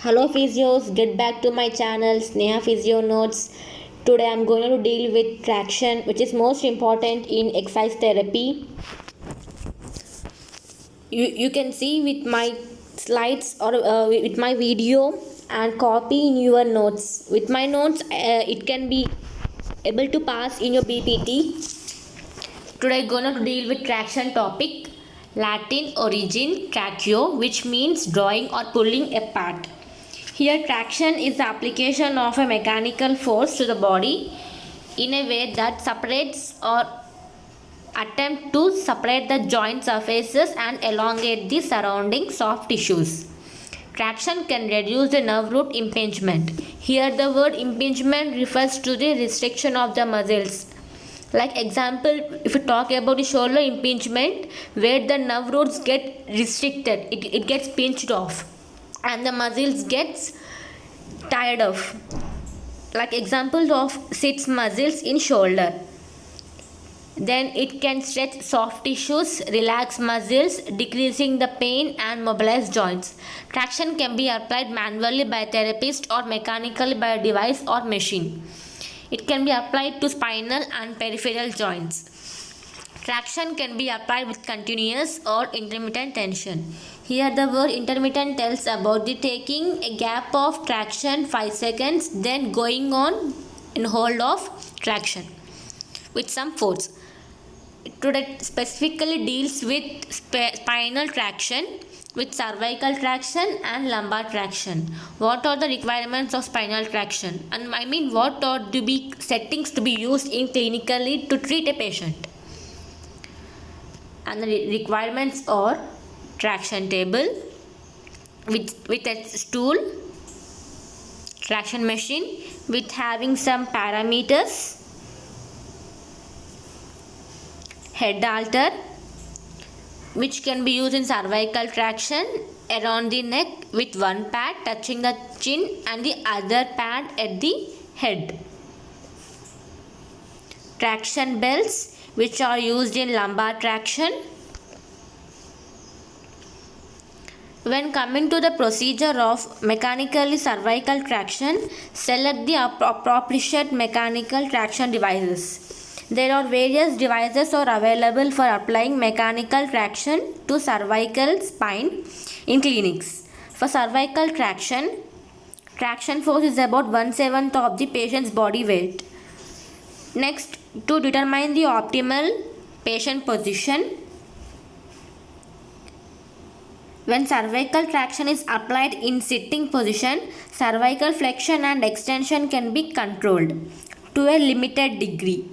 Hello physios, get back to my channel Sneha Physio Notes. Today I'm going to deal with traction, which is most important in exercise therapy. You can see with my slides or with my video and copy in your notes. With my notes, it can be able to pass in your BPT. Today I'm going to deal with traction topic. Latin origin tractio, which means drawing or pulling a part. Here traction is the application of a mechanical force to the body in a way that separates or attempt to separate the joint surfaces and elongate the surrounding soft tissues. Traction can reduce the nerve root impingement. Here the word impingement refers to the restriction of the muscles. Like example, if you talk about the shoulder impingement, where the nerve roots get restricted, it gets pinched off and the muscles gets tired of. Like example of sits muscles in shoulder. Then it can stretch soft tissues, relax muscles, decreasing the pain and mobilize joints. Traction can be applied manually by a therapist or mechanically by a device or machine. It can be applied to spinal and peripheral joints. Traction can be applied with continuous or intermittent tension. Here the word intermittent tells about the taking a gap of traction 5 seconds, then going on in hold of traction with some force. Today specifically deals with spinal traction, with cervical traction and lumbar traction. What are the requirements of spinal traction? And I mean, what are to be settings to be used in clinically to treat a patient? And the requirements are traction table with a stool, traction machine with having some parameters, head halter which can be used in cervical traction around the neck with one pad touching the chin and the other pad at the head. Traction belts which are used in lumbar traction. When coming to the procedure of mechanically cervical traction, select the appropriate mechanical traction devices. There are various devices are available for applying mechanical traction to cervical spine in clinics. For cervical traction, traction force is about 1/7 of the patient's body weight. Next, to determine the optimal patient position, when cervical traction is applied in sitting position, cervical flexion and extension can be controlled to a limited degree.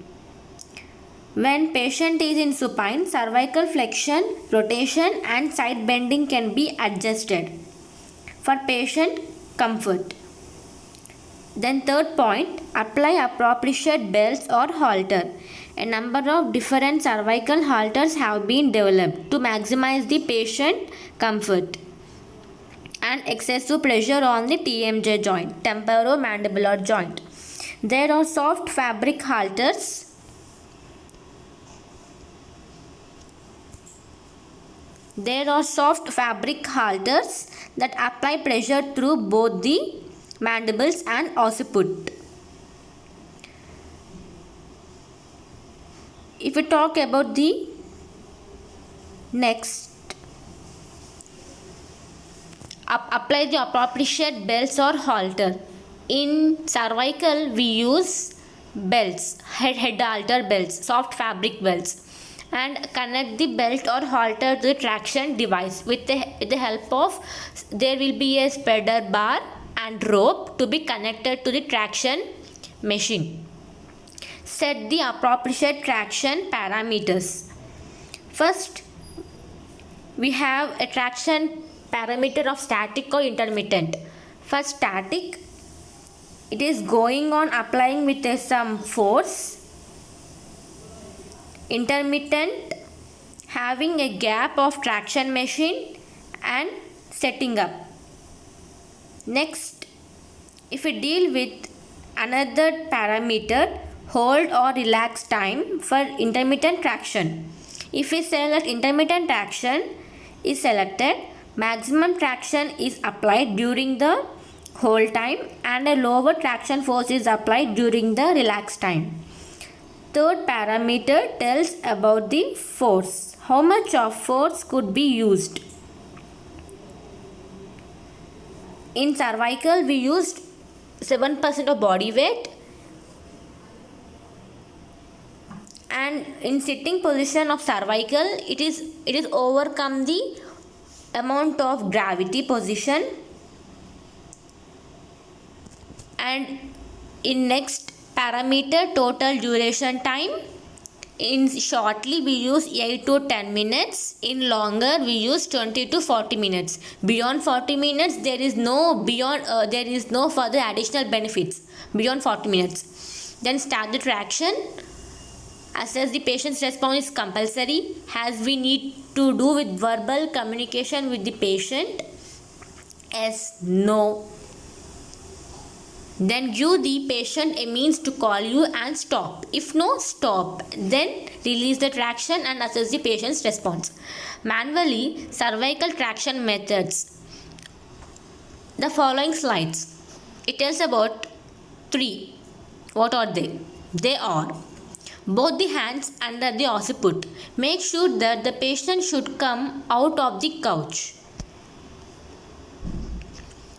When patient is in supine, cervical flexion, rotation and side bending can be adjusted for patient comfort. Then third point, apply appropriate belts or halter. A number of different cervical halters have been developed to maximize the patient comfort and excessive pressure on the TMJ joint, temporomandibular joint. There are soft fabric halters. There are soft fabric halters that apply pressure through both the mandibles and occiput. If we talk about the next, apply the appropriate belts or halter. In cervical, we use belts, head halter belts, soft fabric belts, and connect the belt or halter to the traction device with the help of, there will be a spreader bar and rope to be connected to the traction machine. Set the appropriate traction parameters. First, we have a traction parameter of static or intermittent. For static, it is going on applying with some force. Intermittent, having a gap of traction machine and setting up. Next, if we deal with another parameter, hold or relax time for intermittent traction. If we select intermittent traction is selected, maximum traction is applied during the hold time, and a lower traction force is applied during the relax time. Third parameter tells about the force. How much of force could be used? In cervical, we used 7% of body weight, and in sitting position of cervical, it is overcome the amount of gravity position. And in next parameter, total duration time, in shortly we use 8 to 10 minutes, in longer we use 20 to 40 minutes. Beyond 40 minutes there is no further additional benefits beyond 40 minutes. Then start the traction. Assess the patient's response is compulsory, as we need to do with verbal communication with the patient. Yes, no. Then give the patient a means to call you and stop. If no, stop. Then release the traction and assess the patient's response. Manually, cervical traction methods. The following slides. It tells about 3. What are they? They are both the hands under the occiput. Make sure that the patient should come out of the couch.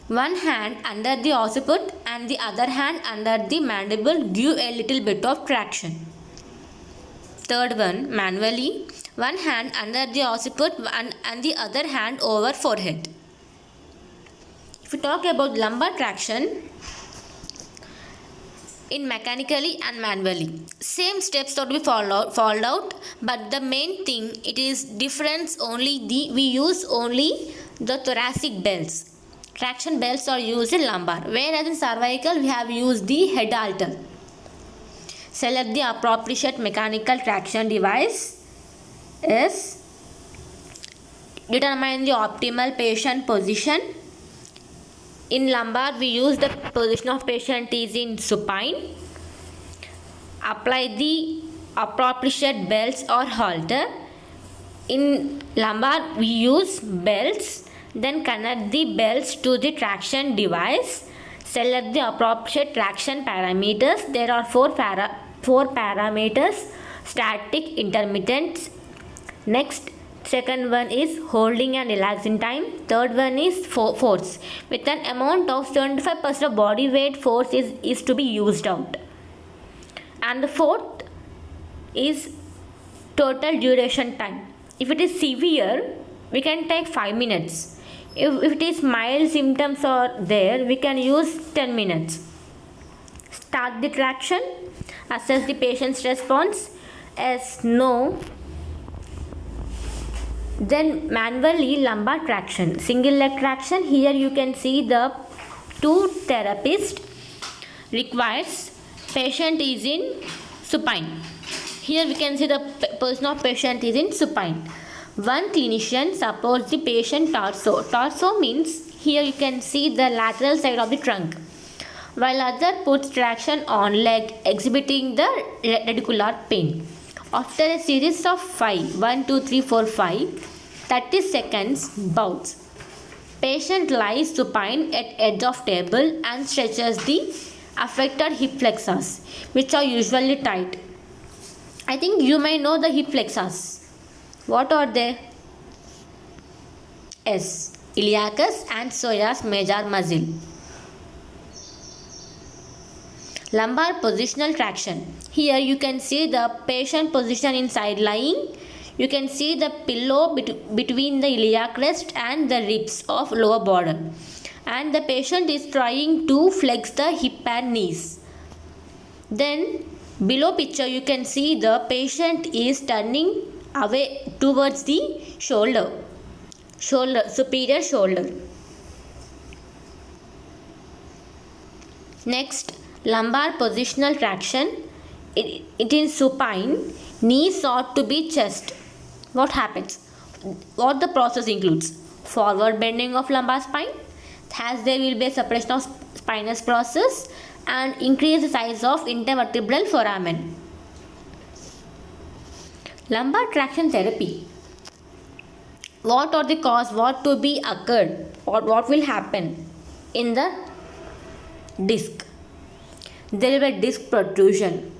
One hand under the occiput and the other hand under the mandible, give a little bit of traction. Third one, manually, one hand under the occiput and the other hand over forehead. If we talk about lumbar traction, in mechanically and manually, same steps are to be followed out, but the main thing, it is difference only we use only the thoracic belts. Traction belts are used in lumbar, whereas in cervical we have used the head halter. Select the appropriate mechanical traction device. Yes. Determine the optimal patient position. In lumbar we use the position of patient is in supine. Apply the appropriate belts or halter. In lumbar we use belts. Then connect the belts to the traction device. Select the appropriate traction parameters. There are four parameters: static, intermittent. Next, second one is holding and relaxing time. Third one is force. With an amount of 75% of body weight, force is to be used out. And the fourth is total duration time. If it is severe, we can take 5 minutes. If it is mild symptoms are there, we can use 10 minutes. Start the traction. Assess the patient's response. Yes, no. Then manually lumbar traction, single leg traction. Here you can see the 2 therapists requires patient is in supine. Here we can see the person of patient is in supine. One clinician supports the patient torso. Torso means here you can see the lateral side of the trunk, while other puts traction on leg, exhibiting the radicular pain. After a series of 1, 2, 3, 4, 5, 30 seconds bouts, patient lies supine at edge of table and stretches the affected hip flexors, which are usually tight. I think you may know the hip flexors. What are they? S. Iliacus and psoas major muscle. Lumbar positional traction. Here you can see the patient position inside lying. You can see the pillow between the iliac crest and the ribs of lower border. And the patient is trying to flex the hip and knees. Then below picture you can see the patient is turning away towards the shoulder, superior shoulder. Next, lumbar positional traction. It is supine, knees ought to be chest. What happens? What the process includes? Forward bending of lumbar spine, as there will be a separation of spinous process, and increase the size of intervertebral foramen. Lumbar traction therapy. What are the cause? What to be occurred? Or what will happen in the disc. There will be a disc protrusion.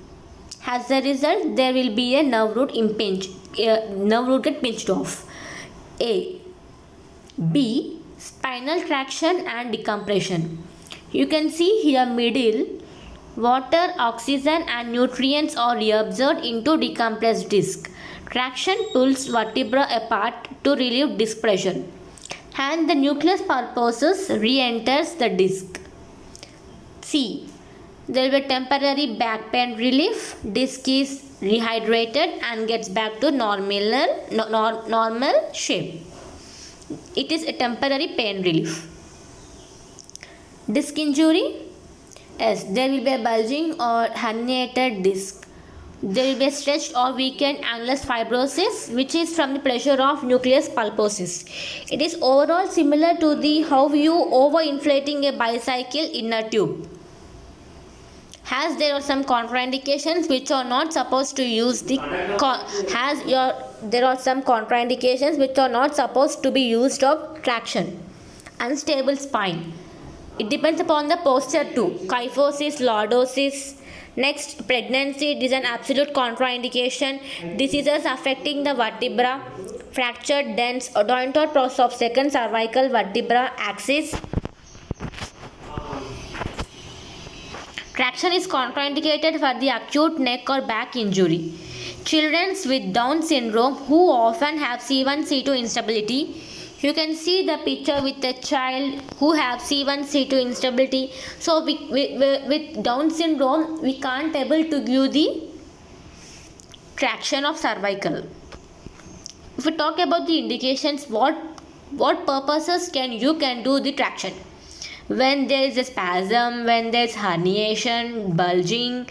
As a result, there will be a nerve root nerve root get pinched off. A. B. Spinal traction and decompression. You can see here middle, water, oxygen and nutrients are reabsorbed into decompressed disc. Traction pulls vertebra apart to relieve disc pressure, and the nucleus pulposus re-enters the disc. C. There will be temporary back pain relief. Disc is rehydrated and gets back to normal shape. It is a temporary pain relief. Disc injury. Yes, there will be a bulging or herniated disc. There will be a stretched or weakened annulus fibrosis, which is from the pressure of nucleus pulposus. It is overall similar to the how you overinflating a bicycle inner tube. As there are some contraindications which are not supposed to use there are some contraindications which are not supposed to be used of traction. Unstable spine. It depends upon the posture too. Kyphosis, lordosis. Next, pregnancy. It is an absolute contraindication. Diseases affecting the vertebra. Fractured dents, odontoid process of second cervical vertebra axis. Traction is contraindicated for the acute neck or back injury. Children with Down syndrome who often have C1 C2 instability. You can see the picture with a child who have C1 C2 instability. So with Down syndrome we can't able to give the traction of cervical. If we talk about the indications, what purposes can do the traction? When there is a spasm, when there is herniation, bulging,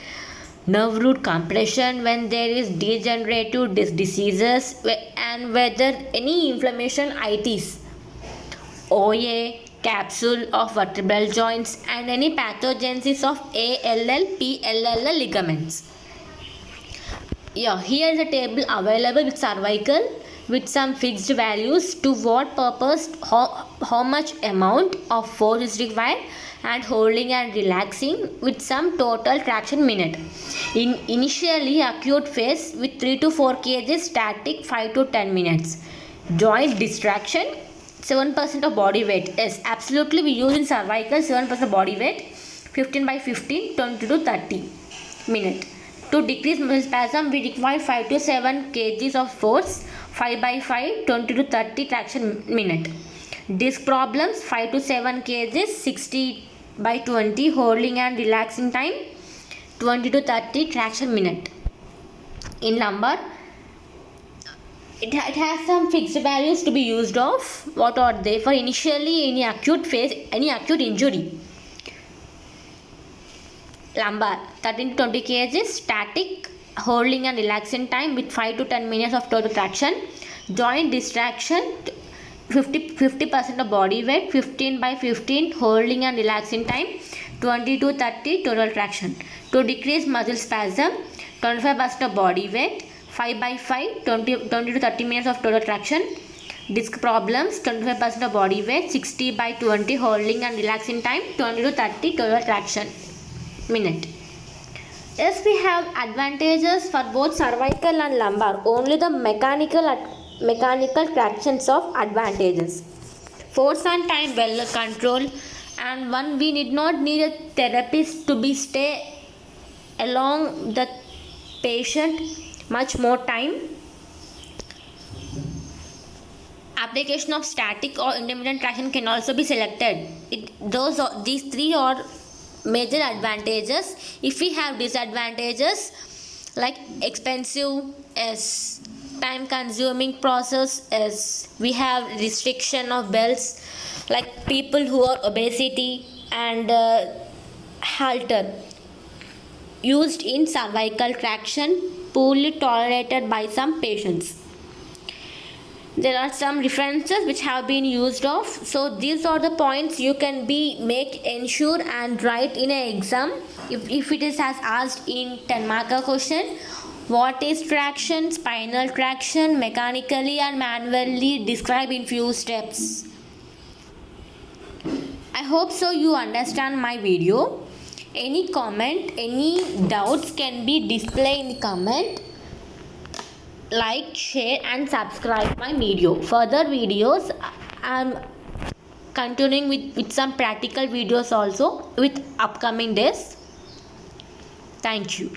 nerve root compression, when there is degenerative disc diseases, and whether any inflammation itis, OA, capsule of vertebral joints, and any pathogenesis of ALL, PLL ligaments. Yeah, here is a table available with cervical with some fixed values to what purpose, how much amount of force is required, and holding and relaxing with some total traction minute. In initially acute phase with 3 to 4 kg, static 5 to 10 minutes. Joint distraction 7% of body weight. Yes, absolutely we use in cervical 7% of body weight. 15 by 15, 20 to 30 minute. To decrease muscle spasm, we require 5 to 7 kgs of force. 5 by 5, 20 to 30 traction minute. Disc problems 5 to 7 kgs, 60 by 20 holding and relaxing time, 20 to 30 traction minute. In lumbar, it has some fixed values to be used of. What are they? For initially any acute phase, any acute injury. Lumbar 13 to 20 kgs, static holding and relaxing time with 5 to 10 minutes of total traction. Joint distraction 50% of body weight, 15 by 15 holding and relaxing time, 20 to 30 total traction. To decrease muscle spasm, 25% of body weight, 5 by 5, 20 to 30 minutes of total traction. Disc problems, 25% of body weight, 60 by 20 holding and relaxing time, 20 to 30 total traction minute. Yes, we have advantages for both cervical and lumbar. Only the mechanical tractions of advantages. Force and time well control, and one we need a therapist to be stay along the patient much more time. Application of static or intermittent traction can also be selected. These three are major advantages. If we have disadvantages like expensive as time consuming process, as we have restriction of belts, like people who are obesity and halter used in cervical traction, poorly tolerated by some patients. There are some references which have been used of. So these are the points you can ensure and write in an exam. If it is as asked in 10 marker question, what is traction, spinal traction, mechanically and manually, describe in few steps. I hope so you understand my video. Any comment, any doubts can be displayed in the comment. Like, share and subscribe my video. Further videos I'm continuing with some practical videos also with upcoming days. Thank you.